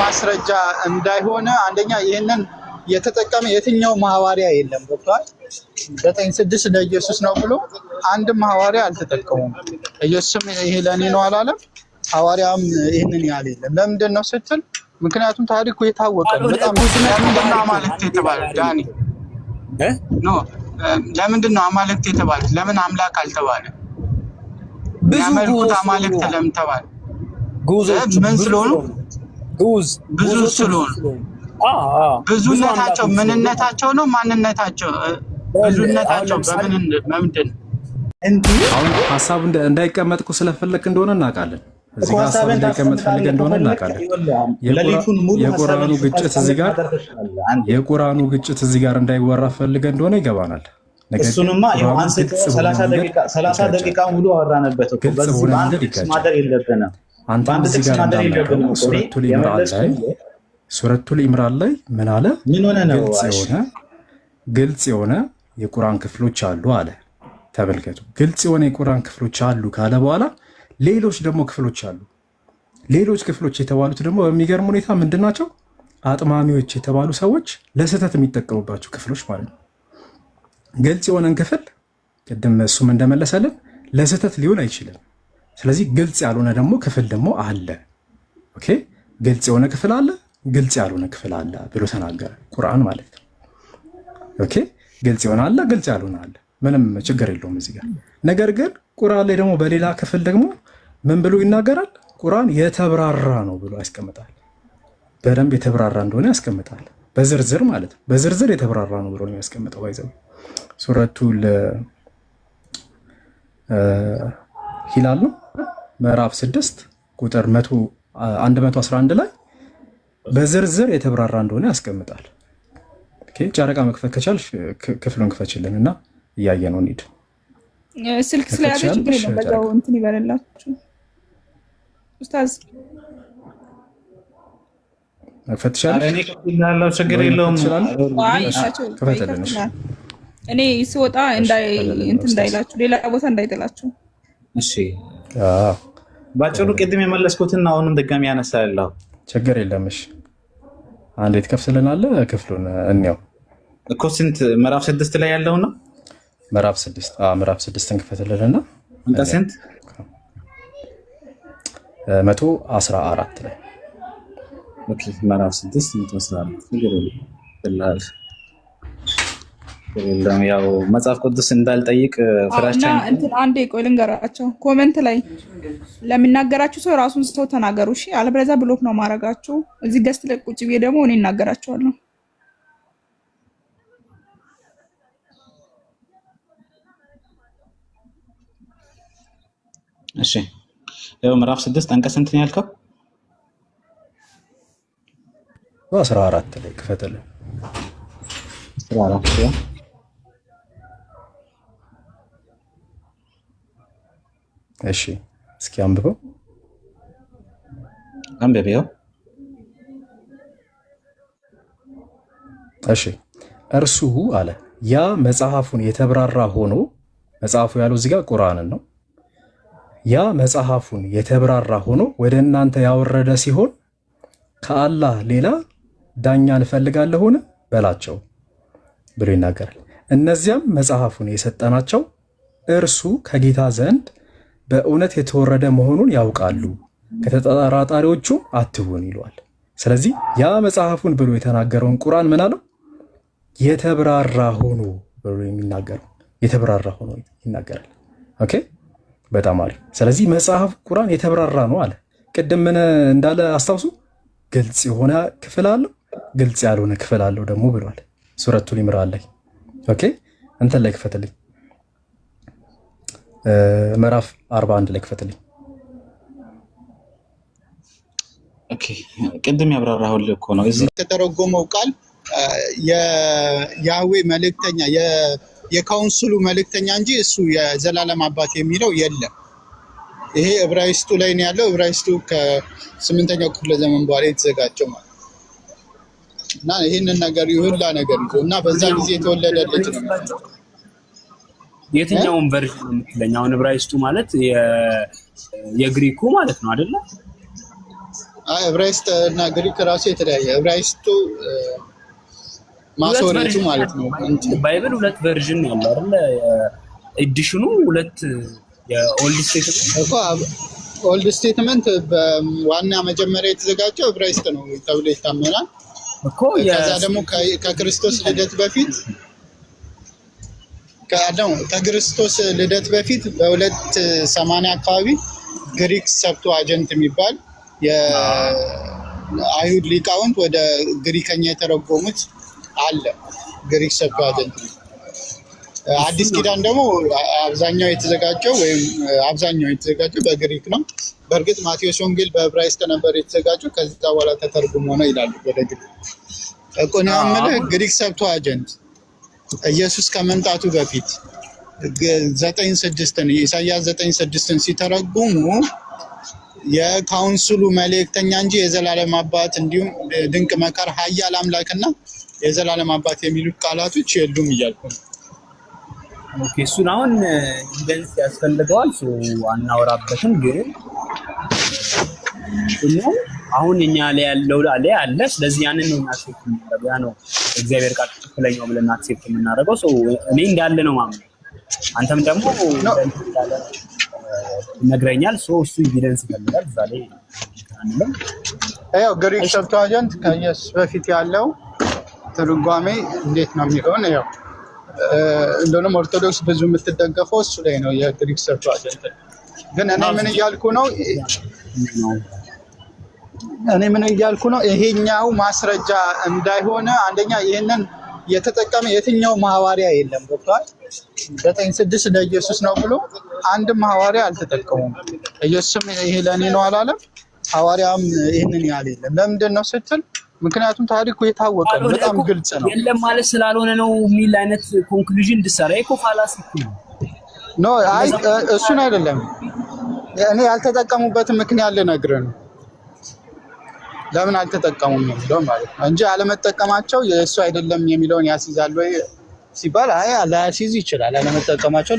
ማስረጃ እንዳይሆነ አንደኛ ይሄንን የተጠቀመ የትኛው ሐዋርያ የለም ገብቷል 9:6 ለኢየሱስ ነው ብሎ አንድም ሐዋርያ አልተጠቀሙም ኢየሱስም ይሄ ለኔ ነው አላለም ሐዋርያም ይሄንን ያለ የለም ለምንድን ነው ስትል ምክንያቱም ታሪኩ የታወቀ ነው በጣም ለምንድን ነው አማልክት የተባለ ዳኒ ኖ ለምንድን ነው አማልክት የተባለ ለምን አምላክ አልተባለ ያመልኩት አማልክት ለምን ተባለ ጉዞች ምን ስለሆኑ ብዙ ስለሆኑ ብዙነታቸው ምንነታቸው ነው ማንነታቸው ብዙነታቸው በምንድን እንዴ አሁን ሐሳቡ እንዳይቀመጥኩ ስለፈለክ እንደሆነ እናውቃለን እዚህ ጋር ሐሳቡ እንዳይቀመጥ ፈልገህ እንደሆነ እናውቃለን የቁርአኑ ግጭት እዚህ ጋር እንዳይወራ ፈልገህ እንደሆነ ይገባናል እሱንማ ዮሐንስ 30 ደቂቃ ሙሉ አወራንበት እኮ በዚህ ባንድ ማደር የለብንም አንተ እዚህ ጋር እንዳልነው ሱረቱል ኢምራን ላይ ምን አለ ምን ሆነ ነው ግልጽ የሆነ የቁርአን ክፍሎች አሉ አለ ተመልከቱ ግልጽ የሆነ የቁርአን ክፍሎች አሉ ካለ በኋላ ሌሎች ደግሞ ክፍሎች አሉ ሌሎች ክፍሎች የተባሉት ደግሞ በሚገርም ሁኔታ ምንድናቸው አጥማሚዎች የተባሉ ሰዎች ለስህተት የሚጠቀሙባቸው ክፍሎች ማለት ነው ግልጽ የሆነን ክፍል ቅድም እሱም እንደመለሰልን ለስህተት ሊሆን አይችልም ስለዚህ ግልጽ ያልሆነ ደግሞ ክፍል ደግሞ አለ ኦኬ ግልጽ የሆነ ክፍል አለ ግልጽ ያልሆነ ክፍል አለ ብሎ ተናገረ ቁርአን ማለት ነው ኦኬ ግልጽ የሆነ አለ ግልጽ ያልሆነ አለ ምንም ችግር የለውም እዚህ ጋር ነገር ግን ቁርአን ላይ ደግሞ በሌላ ክፍል ደግሞ ምን ብሎ ይናገራል ቁርአን የተብራራ ነው ብሎ ያስቀምጣል በደንብ የተብራራ እንደሆነ ያስቀምጣል በዝርዝር ማለት ነው በዝርዝር የተብራራ ነው ብሎ ነው ያስቀምጠው ባይዘው ሱረቱል ሂላል ነው ምዕራፍ 6 ቁጥር 111 ላይ በዝርዝር የተብራራ እንደሆነ ያስቀምጣል ኦኬ ጨረቃ መክፈት ከቻልሽ ክፍሉን ክፈችልንና እያየ ነው እንሂድ ስልክ ስለያዘች ግን በዛው እንትን ይበረላችሁ ኡስታዝ መክፈት ትችላለሽ እኔ ከፍላለሁ ችግር የለውም ክፈትልንሽ እኔ ስወጣ እንዳይላችሁ ሌላ ቦታ እንዳይጥላችሁ እሺ ባጭሩ ቅድም የመለስኩትና አሁንም ድጋሚ ያነሳለሁ ችግር የለም እሺ አንዴ ትከፍትልናለ ክፍሉን እንየው እኮ ስንት ምዕራፍ 6 ላይ ያለው ነው ምዕራፍ 6 ምዕራፍ 6 እንከፍትልንና እንታ ስንት 114 ላይ ኦኬ ምዕራፍ 6 114 ችግር የለም ያው መጽሐፍ ቅዱስ እንዳልጠይቅ ፍራቻ እንትን አንዴ ቆይ ልንገራቸው ኮሜንት ላይ ለሚናገራችሁ ሰው ራሱን ሰው ተናገሩ እሺ አለበለዚያ ብሎክ ነው ማረጋችሁ እዚህ ገስት ላይ ቁጭ ብዬ ደግሞ እኔ እናገራቸዋለሁ እሺ ያው ምዕራፍ 6 አንቀጽ ስንት ነው ያልከው 14 ላይ ክፈትልን 14 እሺ እስኪ አንብበው እሺ እርሱ አለ ያ መጽሐፉን የተብራራ ሆኖ መጽሐፉ ያለው እዚህ ጋር ቁርአንን ነው ያ መጽሐፉን የተብራራ ሆኖ ወደ እናንተ ያወረደ ሲሆን ከአላህ ሌላ ዳኛ እንፈልጋለሁን በላቸው ብሎ ይናገራል እነዚያም መጽሐፉን የሰጠናቸው እርሱ ከጌታ ዘንድ በእውነት የተወረደ መሆኑን ያውቃሉ ከተጠራጣሪዎቹ አትሁን ይሏል ስለዚህ ያ መጽሐፉን ብሎ የተናገረውን ቁርአን ምን አለው የተብራራ ሆኖ ብሎ የሚናገረው የተብራራ ሆኖ ይናገራል ኦኬ በጣም አሪፍ ስለዚህ መጽሐፍ ቁርአን የተብራራ ነው አለ ቅድም ምን እንዳለ አስታውሱ ግልጽ የሆነ ክፍል አለው ግልጽ ያልሆነ ክፍል አለው ደግሞ ብሏል ሱረቱል ኢምራን ላይ ኦኬ እንትን ላይ ክፈትልኝ ምዕራፍ 41 ላይ ክፈትልኝ ኦኬ ቅድም ያብራራሁልህ እኮ ነው እዚህ የተተረጎመው ቃል የያህዌ መልእክተኛ የካውንስሉ መልእክተኛ እንጂ እሱ የዘላለም አባት የሚለው የለም ይሄ ዕብራይስጡ ላይ ነው ያለው ዕብራይስጡ ከ8ኛው ክፍለ ዘመን በኋላ የተዘጋጀው ማለት እና ይሄንን ነገር ይሁላ ነገር ይዞ እና በዛ ጊዜ የተወለደ ልጅ ነው የትኛውን ቨርዥን ነው የምትለኝ አሁን ዕብራይስጡ ማለት የግሪኩ ማለት ነው አይደለ ዕብራይስጥ እና ግሪክ ራሱ የተለያየ ዕብራይስጡ ማሶሬቱ ማለት ነው። ባይብል ሁለት ቨርዥን ያለው አይደል? ኤዲሽኑ ሁለት የኦልድ ስቴትመንት እኮ ኦልድ ስቴትመንት በዋና መጀመሪያ የተዘጋጀው ዕብራይስጥ ነው ተብሎ ይታመናል እኮ። ከዛ ደግሞ ከክርስቶስ ልደት በፊት ከክርስቶስ ልደት በፊት በ280 አካባቢ ግሪክ ሰብትዋጀንት የሚባል የአይሁድ ሊቃውንት ወደ ግሪከኛ የተረጎሙት አለ። ግሪክ ሰብትዋጀንት። አዲስ ኪዳን ደግሞ አብዛኛው የተዘጋጀው በግሪክ ነው። በእርግጥ ማቴዎስ ወንጌል በዕብራይስጥ ነበር የተዘጋጀው፣ ከዛ በኋላ ተተርጉሞ ነው ይላሉ ወደ ግሪክ። እኮ ነው የምልህ ግሪክ ሰብትዋጀንት ኢየሱስ ከመምጣቱ በፊት 9:6 ኢሳይያስ 9:6 ሲተረጉሙ የካውንስሉ መልእክተኛ እንጂ የዘላለም አባት እንዲሁም ድንቅ መካር ኃያል አምላክና የዘላለም አባት የሚሉት ቃላቶች የሉም እያልኩ ነው። ኦኬ፣ እሱን አሁን ኢቪደንስ ያስፈልገዋል። አናወራበትም፣ ግን ነው አሁን እኛ ላይ ያለው ላይ አለ። ስለዚህ ያንን ነው አክሴፕት የምናደርገው። ያ ነው እግዚአብሔር ቃል ትክክለኛው ብለን አክሴፕት የምናደርገው። እኔ እንዳለ ነው ማምነው፣ አንተም ደግሞ እንዳለ ነግረኛል። እሱ ኢቪደንስ ይፈልጋል። እዛ ላይ አንለም ያው ግሪክ ሰብትዋጀንት ከኢየሱስ በፊት ያለው ትርጓሜ እንዴት ነው የሚሆን? ያው እንደውም ኦርቶዶክስ ብዙ የምትደገፈው እሱ ላይ ነው የግሪክ ሰብትዋጀንት። ግን እኔ ምን እያልኩ ነው ይሄኛው ማስረጃ እንዳይሆነ አንደኛ ይሄንን የተጠቀመ የትኛው ሐዋርያ የለም። ገብቷል? 9:6 ለኢየሱስ ነው ብሎ አንድም ሐዋርያ አልተጠቀሙም። ኢየሱስም ይሄ ለኔ ነው አላለም። ሐዋርያም ይሄንን ያህል የለም። ለምንድን ነው ስትል ምክንያቱም ታሪኩ የታወቀ ነው፣ በጣም ግልጽ ነው። የለም ማለት ስላልሆነ ነው የሚል አይነት ኮንክሉዥን እንድሰራ እኮ ፋላሲ ነው። ኖ አይ እሱን አይደለም እኔ ያልተጠቀሙበትን ምክንያት ልነግርህ ነው። ለምን አልተጠቀሙም የሚለው ማለት ነው እንጂ አለመጠቀማቸው የእሱ አይደለም የሚለውን ያስይዛል ወይ ሲባል አይ ላያስይዝ ይችላል። አለመጠቀማቸው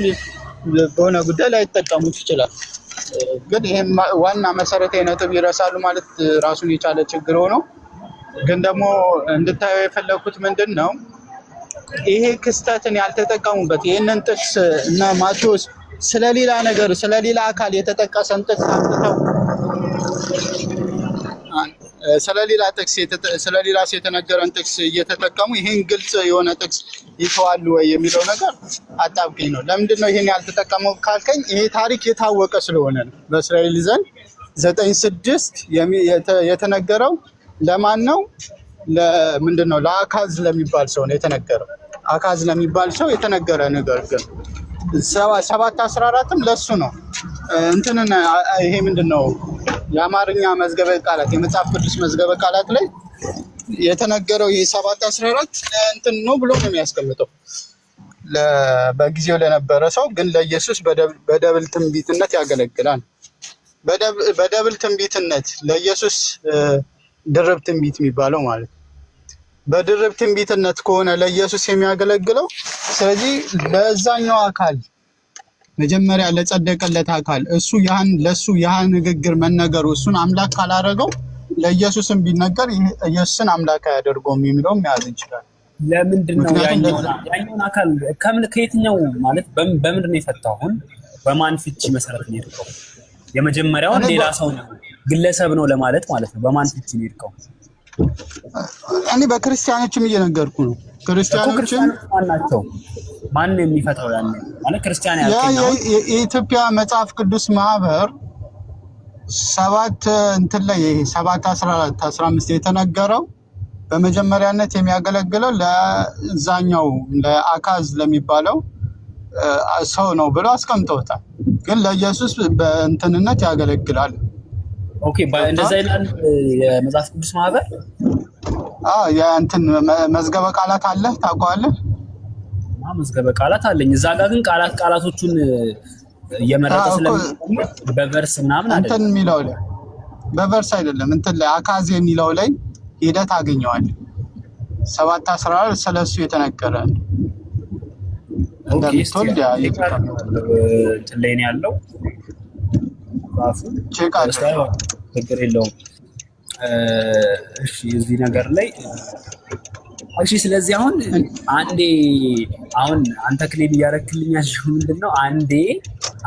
በሆነ ጉዳይ ላይ ይጠቀሙት ይችላል። ግን ይሄን ዋና መሰረታዊ ነጥብ ይረሳሉ ማለት ራሱን የቻለ ችግር ሆኖ ግን ደግሞ እንድታየው የፈለኩት ምንድን ነው ይሄ ክስተትን ያልተጠቀሙበት ይሄንን ጥቅስ እና ማቴዎስ ስለሌላ ነገር ስለሌላ አካል የተጠቀሰን ጥቅስ አምጥተው ስለሌላ ጥቅስ ስለሌላ የተነገረን ጥቅስ እየተጠቀሙ ይሄን ግልጽ የሆነ ጥቅስ ይተዋሉ ወይ የሚለው ነገር አጣብቂኝ ነው። ለምንድን ነው ይሄን ያልተጠቀመው ካልከኝ ይሄ ታሪክ የታወቀ ስለሆነ ነው። በእስራኤል ዘንድ 9:6 የተነገረው ለማን ነው? ለምንድን ነው? ለአካዝ ለሚባል ሰው ነው የተነገረው። አካዝ ለሚባል ሰው የተነገረ ነገር ግን 7:14ም ለሱ ነው። እንትንን ይሄ ምንድን ነው የአማርኛ መዝገበ ቃላት የመጽሐፍ ቅዱስ መዝገበ ቃላት ላይ የተነገረው ይሄ 7:14 እንትን ነው ብሎ ነው የሚያስቀምጠው በጊዜው ለነበረ ሰው። ግን ለኢየሱስ በደብል ትንቢትነት ያገለግላል። በደብል ትንቢትነት ለኢየሱስ ድርብ ትንቢት የሚባለው ማለት በድርብ ትንቢትነት ከሆነ ለኢየሱስ የሚያገለግለው ስለዚህ ለዛኛው አካል መጀመሪያ ለጸደቀለት አካል እሱ ለሱ ያን ንግግር መነገሩ እሱን አምላክ ካላደረገው ለኢየሱስም ቢነገር ኢየሱስን አምላክ አያደርገውም የሚለውም ያዝ ይችላል። ለምንድን ነው ያኛውን አካል ከየትኛው ማለት በምንድን ነው የፈታው? አሁን በማን ፍቺ መሰረት ነው የሄድከው? የመጀመሪያውን ሌላ ሰው ነው ግለሰብ ነው ለማለት ማለት ነው። በማን ፍቺ ነው የሄድከው? እኔ በክርስቲያኖችም እየነገርኩ ነው። ክርስቲያኖችም ማናቸው ማን የሚፈታው ያን ማለት ክርስቲያን ያልከኛው የኢትዮጵያ መጽሐፍ ቅዱስ ማህበር 7:14-15 የተነገረው በመጀመሪያነት የሚያገለግለው ለዛኛው ለአካዝ ለሚባለው ሰው ነው ብሎ አስቀምጠውታል። ግን ለኢየሱስ በእንትንነት ያገለግላል። ኦኬ እንደዛ ይላል የመጽሐፍ ቅዱስ ማህበር። የእንትን መዝገበ ቃላት አለ ታውቀዋለህ? መዝገበ ቃላት አለኝ እዛ ጋር ግን ቃላቶቹን እየመረጠ ስለሚቆም በቨርስ ምናምን አይደለም። እንትን የሚለው ላይ በቨርስ አይደለም እንትን ላይ አካዝ የሚለው ላይ ሂደት አገኘዋለሁ። 7:14 ስለሱ የተነገረ እንደምትወልድ እንትን ላይ ነው ያለው ራሱ ቼክ አድርገው ችግር የለውም። እሺ እዚህ ነገር ላይ እሺ ስለዚህ አሁን አንተ ክሌም እያደረክልኝ ያልሽው ምንድነው?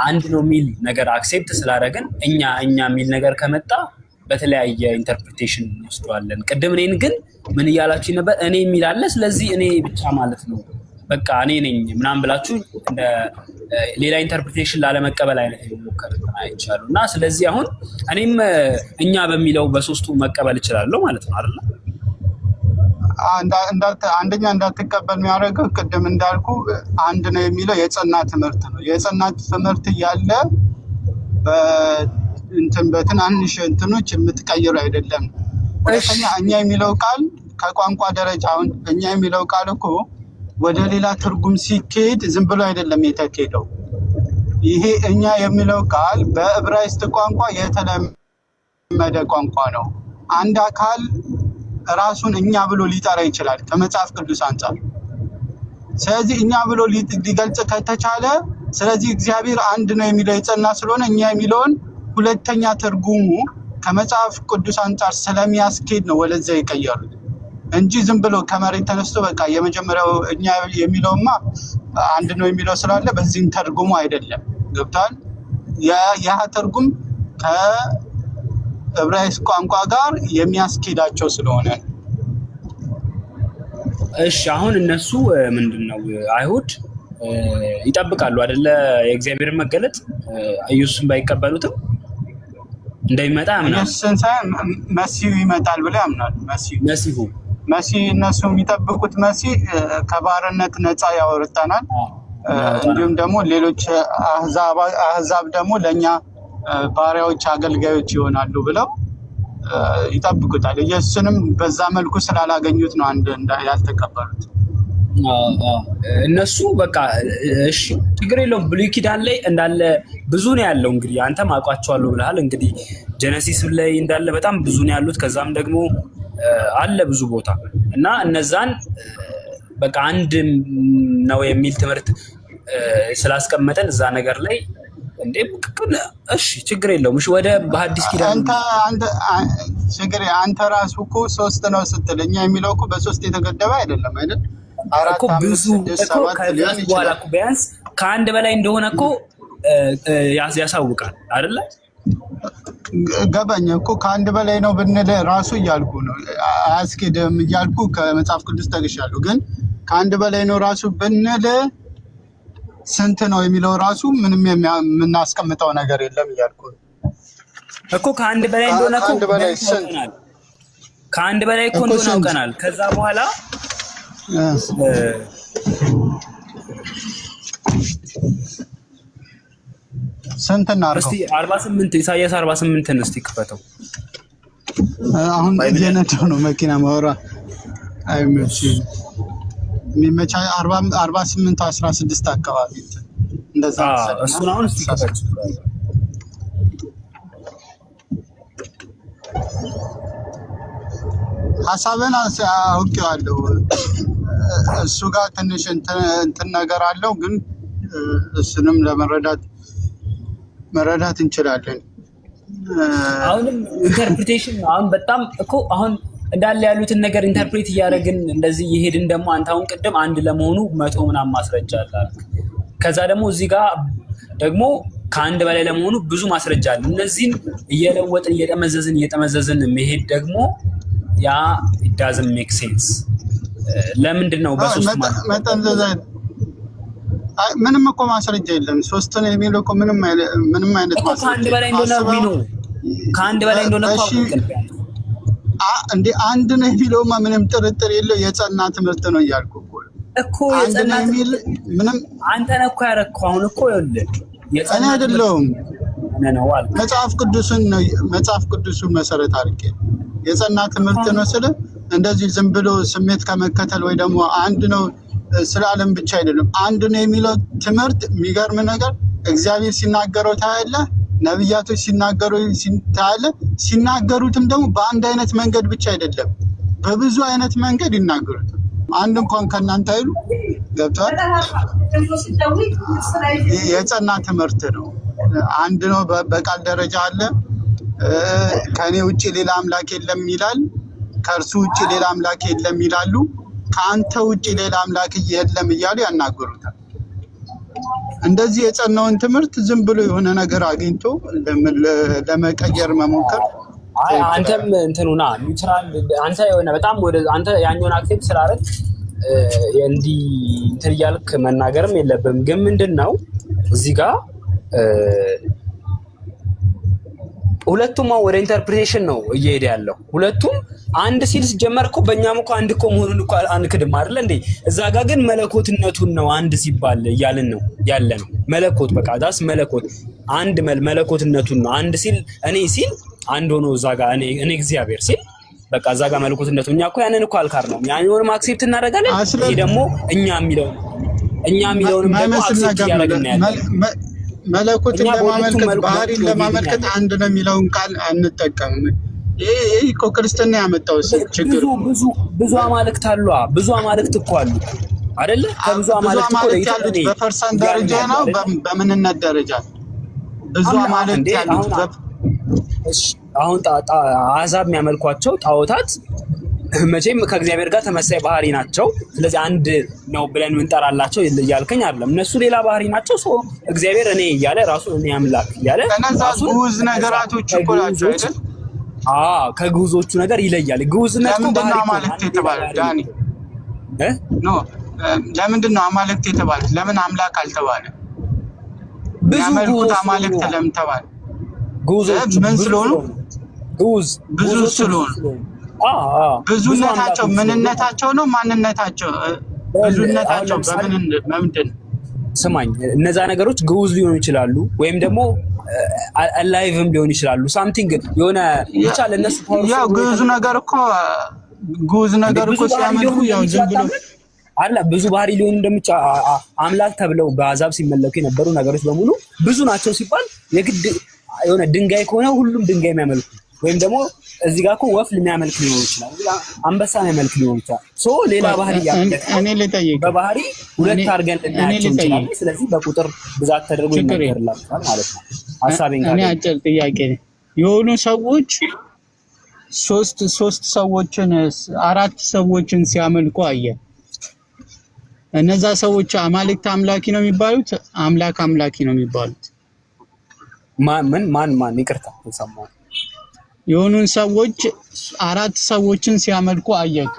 አንድ ነው የሚል ነገር አክሴፕት ስላደረግን እኛ የሚል ነገር ከመጣ በተለያየ ኢንተርፕሪቴሽን እንወስደዋለን። ቅድም እኔን ግን ምን እያላችሁ ነበር? እኔ የሚል አለ፣ ስለዚህ እኔ ብቻ ማለት ነው በቃ እኔ ነኝ ምናምን ብላችሁ እንደ ሌላ ኢንተርፕሪቴሽን ላለመቀበል አይነት ሞከር አይቻሉ እና ስለዚህ አሁን እኔም እኛ በሚለው በሶስቱ መቀበል እችላለሁ ማለት ነው አይደል? አንደኛ እንዳትቀበል የሚያደርገው ቅድም እንዳልኩ አንድ ነው የሚለው የጸና ትምህርት ነው። የጸና ትምህርት እያለ በትናንሽ እንትኖች የምትቀይሩ አይደለም። ሁለተኛ እኛ የሚለው ቃል ከቋንቋ ደረጃ አሁን እኛ የሚለው ቃል እኮ ወደ ሌላ ትርጉም ሲኬድ ዝም ብሎ አይደለም የተኬደው። ይሄ እኛ የሚለው ቃል በዕብራይስጥ ቋንቋ የተለመደ ቋንቋ ነው። አንድ አካል ራሱን እኛ ብሎ ሊጠራ ይችላል ከመጽሐፍ ቅዱስ አንጻር። ስለዚህ እኛ ብሎ ሊገልጽ ከተቻለ ስለዚህ እግዚአብሔር አንድ ነው የሚለው የጸና ስለሆነ እኛ የሚለውን ሁለተኛ ትርጉሙ ከመጽሐፍ ቅዱስ አንጻር ስለሚያስኬድ ነው ወደዛ የቀየሩት እንጂ ዝም ብሎ ከመሬት ተነስቶ በቃ የመጀመሪያው እኛ የሚለውማ አንድ ነው የሚለው ስላለ በዚህም ተርጉሙ አይደለም። ገብቷል? ያ ትርጉም ከዕብራይስጥ ቋንቋ ጋር የሚያስኬዳቸው ስለሆነ። እሺ አሁን እነሱ ምንድነው አይሁድ ይጠብቃሉ አይደለ? የእግዚአብሔርን መገለጥ ኢየሱስን ባይቀበሉትም እንደሚመጣ ያምናሉ። ኢየሱስን ሳይሆን መሲሁ ይመጣል ብለው ያምናሉ። መሲህ እነሱ የሚጠብቁት መሲህ ከባርነት ነፃ ያወጣናል፣ እንዲሁም ደግሞ ሌሎች አህዛብ ደግሞ ለእኛ ባሪያዎች አገልጋዮች ይሆናሉ ብለው ይጠብቁታል። ኢየሱስንም በዛ መልኩ ስላላገኙት ነው ያልተቀበሉት። እነሱ በቃ እሺ ችግር የለውም። ብሉይ ኪዳን ላይ እንዳለ ብዙ ነው ያለው። እንግዲህ አንተም አውቃቸዋለሁ ብለሃል። እንግዲህ ጀነሲስ ላይ እንዳለ በጣም ብዙ ነው ያሉት። ከዛም ደግሞ አለ ብዙ ቦታ እና እነዛን በቃ አንድ ነው የሚል ትምህርት ስላስቀመጠን እዛ ነገር ላይ እንዴ እሺ ችግር የለውም። እሺ ወደ በሐዲስ ኪዳን አንተ ራሱ እኮ ሶስት ነው ስትል እኛ የሚለው እኮ በሶስት የተገደበ አይደለም አይደል? እኮ ብዙ እኮ ከዚህ በኋላ እኮ ቢያንስ ከአንድ በላይ እንደሆነ እኮ ያሳውቃል አይደለ? ገባኝ እኮ ከአንድ በላይ ነው ብንል ራሱ እያልኩ ነው አያስኬድም እያልኩ ከመጽሐፍ ቅዱስ ተግሻለሁ። ግን ከአንድ በላይ ነው ራሱ ብንል ስንት ነው የሚለው ራሱ ምንም የምናስቀምጠው ነገር የለም እያልኩ እኮ ከአንድ በላይ እንደሆነ እኮ ከአንድ በላይ እኮ እንደሆነ አውቀናል። ከዛ በኋላ ስንት እናድርገው? እስቲ 48 ኢሳይያስ 48ን እስቲ ክፈተው። አሁን እየነዳሁ ነው መኪና ማውራ አይመችም። የሚመቻ 48 16 አካባቢ እንደዛ እሱን አሁን እስቲ ክፈት። ሀሳብን አውቄዋለሁ። እሱ ጋር ትንሽ እንትን ነገር አለው፣ ግን እሱንም መረዳት እንችላለን። አሁንም ኢንተርፕሪቴሽን አሁን በጣም እኮ አሁን እንዳለ ያሉትን ነገር ኢንተርፕሬት እያደረግን እንደዚህ እየሄድን ደግሞ አንተ አሁን ቅድም አንድ ለመሆኑ 100 ምናምን ማስረጃ አለ። ከዛ ደግሞ እዚህ ጋር ደግሞ ከአንድ በላይ ለመሆኑ ብዙ ማስረጃ አለ። እነዚህን እየለወጥን እየጠመዘዝን መሄድ ደግሞ ያ it doesn't make sense። ለምንድን ነው በሶስት መጠንዘዝ? ምንም እኮ ማስረጃ የለም። ሶስት ነው የሚለው እኮ ምንም አይነት ማስረጃ ከአንድ በላይ እንደሆነ ከአንድ በላይ እንደሆነ እንዴ አንድ ነው የሚለውማ ምንም ጥርጥር የለው የጸና ትምህርት ነው እያልኩ እኮ የጸና ምንም አንተ ነህ እኮ ያደረግከው። አሁን እኮ ይኸውልህ እኔ አይደለሁም መጽሐፍ ቅዱሱን መሰረት አድርጌ የጸና ትምህርት ነው ስለ እንደዚህ ዝም ብሎ ስሜት ከመከተል ወይ ደግሞ አንድ ነው ስለ ዓለም ብቻ አይደለም። አንድ ነው የሚለው ትምህርት የሚገርም ነገር እግዚአብሔር ሲናገረው ታያለህ፣ ነብያቶች ሲናገሩ ታያለህ። ሲናገሩትም ደግሞ በአንድ አይነት መንገድ ብቻ አይደለም፣ በብዙ አይነት መንገድ ይናገሩታል። አንድ እንኳን ከእናንተ አይሉ ገብቷል። የጸና ትምህርት ነው። አንድ ነው በቃል ደረጃ አለ፣ ከኔ ውጪ ሌላ አምላክ የለም ይላል። ከእርሱ ውጪ ሌላ አምላክ የለም ይላሉ። ከአንተ ውጪ ሌላ አምላክ የለም እያሉ ያናገሩታል። እንደዚህ የጸናውን ትምህርት ዝም ብሎ የሆነ ነገር አግኝቶ ለመቀየር መሞከር አንተም እንትኑና ኒውትራል አንተ የሆነ በጣም ወደ አንተ ያኛውን አክሴፕት ስላደረግ እንዲህ እንትን እያልክ መናገርም የለብም። ግን ምንድነው እዚህ ጋር ሁለቱም ወደ ኢንተርፕሪቴሽን ነው እየሄደ ያለው። ሁለቱም አንድ ሲል ሲጀመር እኮ በእኛም እኮ አንድ እኮ መሆኑን እኮ አንክድም አይደል እንዴ? እዛ ጋር ግን መለኮትነቱን ነው አንድ ሲባል እያልን ነው ያለ ነው። መለኮት በቃ ዳስ መለኮት አንድ መለኮትነቱን ነው አንድ ሲል እኔ ሲል አንድ ሆኖ እዛ ጋር እኔ እግዚአብሔር ሲል በቃ እዛ ጋር መለኮትነቱ እኛ እኮ ያንን እኮ አልካር ነው ያንን አክሴፕት እናደርጋለን። ይሄ ደግሞ እኛ የሚለውንም ደግሞ አክሴፕት ያደርግና ያለ መለኮትን ለማመልከት ባህሪን ለማመልከት አንድ ነው የሚለውን ቃል አንጠቀምም። ይሄ እኮ ክርስትና ያመጣው ችግር። ብዙ አማልክት አሉ። ብዙ አማልክት እኮ አሉ አይደለ? ከብዙ አማልክት እኮ ያሉት በፐርሰንት ደረጃ ነው፣ በምንነት ደረጃ ብዙ አማልክት ያሉት። አሁን አሕዛብ የሚያመልኳቸው ጣዖታት መቼም ከእግዚአብሔር ጋር ተመሳሳይ ባህሪ ናቸው። ስለዚህ አንድ ነው ብለን እንጠራላቸው እያልከኝ አይደለም። እነሱ ሌላ ባህሪ ናቸው። ሰው እግዚአብሔር እኔ እያለ ራሱ እኔ አምላክ እያለ ራሱ ግዑዝ ነገራቶች እኮ ናቸው አይደል? ከግዑዞቹ ነገር ይለያል። ግዑዝነቱ ባህሪ አማልክት የተባለ ዳኒ ለምንድን ነው አማልክት የተባለ? ለምን አምላክ አልተባለ? የሚያመልኩት አማልክት ለምን ተባለ? ግዑዞች ምን ስለሆኑ? ብዙ ስለሆኑ ብዙነታቸው ምንነታቸው ነው ማንነታቸው? ብዙነታቸው በምንድን ስማኝ፣ እነዛ ነገሮች ግዑዝ ሊሆኑ ይችላሉ ወይም ደግሞ አላይቭም ሊሆኑ ይችላሉ። ሳምቲንግ የሆነ ብቻ ለነሱ ያው ግዑዝ ነገር እኮ ሲያመልኩ ያው ዝም ብሎ አላ ብዙ ባህሪ ሊሆኑ እንደምቻ አምላክ ተብለው በአሕዛብ ሲመለኩ የነበሩ ነገሮች በሙሉ ብዙ ናቸው ሲባል የግድ የሆነ ድንጋይ ከሆነ ሁሉም ድንጋይ የሚያመልኩ ወይም ደግሞ እዚህ ጋር እኮ ወፍ የሚያመልክ ሊሆን ይችላል፣ አንበሳ የሚያመልክ ሊሆን ይችላል። ሶ ሌላ ባህሪ ያመልክ በባህሪ ሁለት አድርገን ልናያቸው እንችላለን። ስለዚህ በቁጥር ብዛት ተደርጎ ይነገርላቸዋል ማለት ነው። ሐሳቤን እኔ አጭር ጥያቄ የሆኑ ሰዎች ሶስት ሰዎችን አራት ሰዎችን ሲያመልኩ አየ። እነዛ ሰዎች አማልክት አምላኪ ነው የሚባሉት? አምላኪ ነው የሚባሉት? ማን ይቅርታ ተሰማው። የሆኑን ሰዎች አራት ሰዎችን ሲያመልኩ አየክ።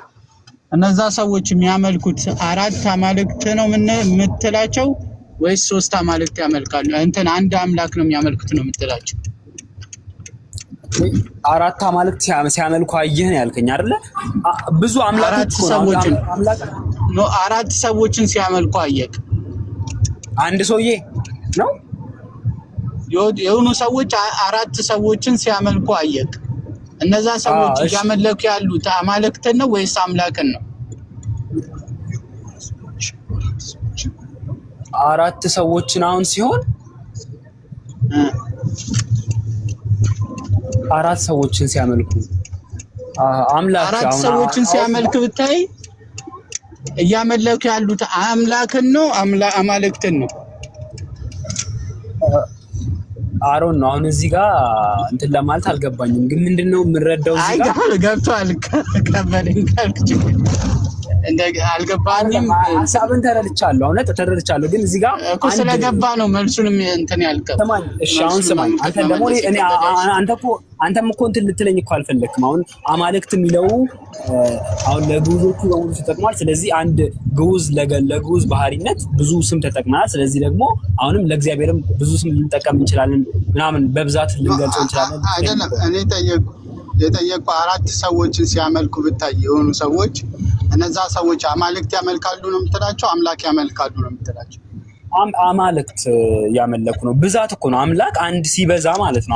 እነዛ ሰዎች የሚያመልኩት አራት አማልክት ነው የምትላቸው ወይስ ሶስት አማልክት ያመልካሉ? አንድ አምላክ ነው የሚያመልኩት ነው የምትላቸው? አራት አማልክት ሲያመልኩ አየህ ነው ያልከኝ አይደለ? ብዙ አራት ሰዎችን ሲያመልኩ አየክ። አንድ ሰውዬ ነው የሆኑ ሰዎች አራት ሰዎችን ሲያመልኩ አየክ። እነዛ ሰዎች እያመለኩ ያሉት አማልክትን ነው ወይስ አምላክን ነው? አራት ሰዎችን አሁን ሲሆን አራት ሰዎችን ሲያመልኩ አምላክ አራት ሰዎችን ሲያመልክ ብታይ እያመለኩ ያሉት አምላክን ነው አማልክትን ነው? አሮን ነው። አሁን እዚህ ጋር እንትን ለማለት አልገባኝም፣ ግን ምንድነው የምንረዳው እዚህ ጋር ገብቷል። ከበለኝ ካልክ አልገባኝም። ሀሳብን ተረድቻለሁ፣ እውነት ተረድቻለሁ። ግን እዚህ ጋር እኮ ስለገባ ነው መልሱንም እንትን ያልከው። ስማኝ፣ እሺ አሁን ስማኝ። አንተ ደግሞ አንተም እኮ እንትን ልትለኝ እኮ አልፈለክም። አሁን አማልክት የሚለው አሁን ለግዑዞቹ በሙሉ ተጠቅሟል። ስለዚህ አንድ ግዑዝ ለግዑዝ ባህሪነት ብዙ ስም ተጠቅመናል። ስለዚህ ደግሞ አሁንም ለእግዚአብሔርም ብዙ ስም ልንጠቀም እንችላለን፣ ምናምን በብዛት ልንገልጸው እንችላለን። አይደለም እኔ የጠየቁ አራት ሰዎችን ሲያመልኩ ብታይ የሆኑ ሰዎች እነዛ ሰዎች አማልክት ያመልካሉ ነው የምትላቸው? አምላክ ያመልካሉ ነው የምትላቸው? አማልክት ያመለኩ ነው። ብዛት እኮ ነው አምላክ አንድ ሲበዛ ማለት ነው።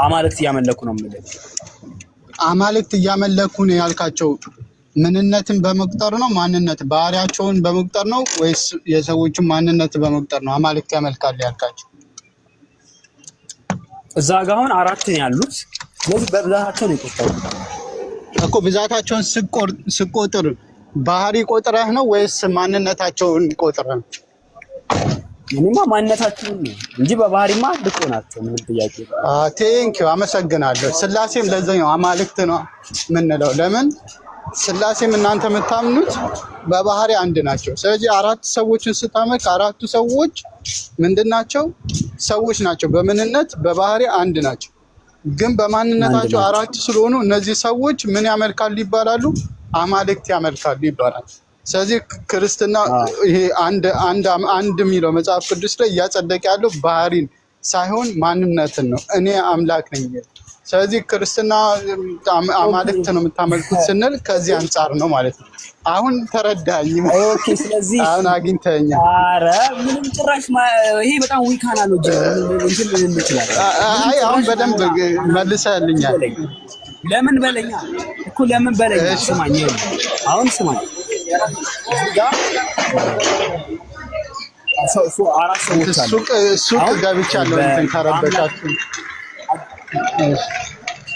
አማልክት እያመለኩ ነው የምልህ። አማልክት እያመለኩ ነው ያልካቸው ምንነትን በመቁጠር ነው? ማንነት ባህሪያቸውን በመቁጠር ነው ወይስ የሰዎችን ማንነት በመቁጠር ነው አማልክት ያመልካሉ ያልካቸው? እዛ ጋር አሁን አራት ነው ያሉት። ስለዚህ በብዛታቸው ነው የቆጠሩት እኮ። ብዛታቸውን ስቆጥር ባህሪ ቆጥረህ ነው ወይስ ማንነታቸውን ቆጥረህ ነው? እኔማ ማንነታችሁን ነው እንጂ በባህሪማ ልቆ ናቸው። ምን ጥያቄ? ቴንኪው አመሰግናለሁ። ስላሴም ለዛኛው አማልክት ነው የምንለው። ለምን ስላሴም እናንተ የምታምኑት በባህሪ አንድ ናቸው። ስለዚህ አራት ሰዎችን ስታመልክ አራቱ ሰዎች ምንድናቸው? ሰዎች ናቸው። በምንነት በባህሪ አንድ ናቸው። ግን በማንነታቸው አራት ስለሆኑ እነዚህ ሰዎች ምን ያመልካሉ ይባላሉ? አማልክት ያመልካሉ ይባላል። ስለዚህ ክርስትና ይሄ አንድ የሚለው መጽሐፍ ቅዱስ ላይ እያጸደቀ ያለው ባህሪን ሳይሆን ማንነትን ነው። እኔ አምላክ ነኝ። ስለዚህ ክርስትና አማልክት ነው የምታመልኩት ስንል ከዚህ አንጻር ነው ማለት ነው። አሁን ተረዳኝ። ኦኬ። ስለዚህ አሁን አግኝተኸኛል። ኧረ ምንም ጭራሽ ይሄ በጣም ዊክ አናሎጂ ነው። እንትን ይችላል። አይ አሁን በደንብ መልሰህልኛል። ለምን በለኛ እኮ ለምን በለኛ። ስማኝ፣ አሁን ስማኝ፣ አራት ሰዎች አሉ። ሱቅ ገብቻለሁ። እንትን ካረበሻችሁ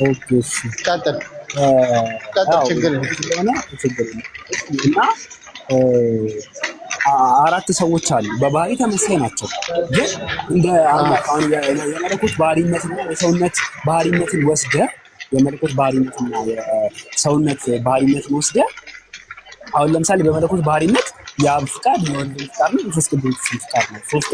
ኦኬ። እሺ ቀጥል፣ ችግር እና አራት ሰዎች አሉ። በባህሪ ተመሳሳይ ናቸው፣ ግን እንደ አሁን የመለኮት ባህሪነትና የሰውነት ባህሪነትን ወስደህ የመለኮት ባህሪነትና የሰውነት ባህሪነትን ወስደህ አሁን ለምሳሌ በመለኮት ባህሪነት የአብ ፍቃድ፣ የወልድ ፍቃድ ነው፣ የመንፈስ ቅዱስ ፍቃድ ነው። ሶስቱ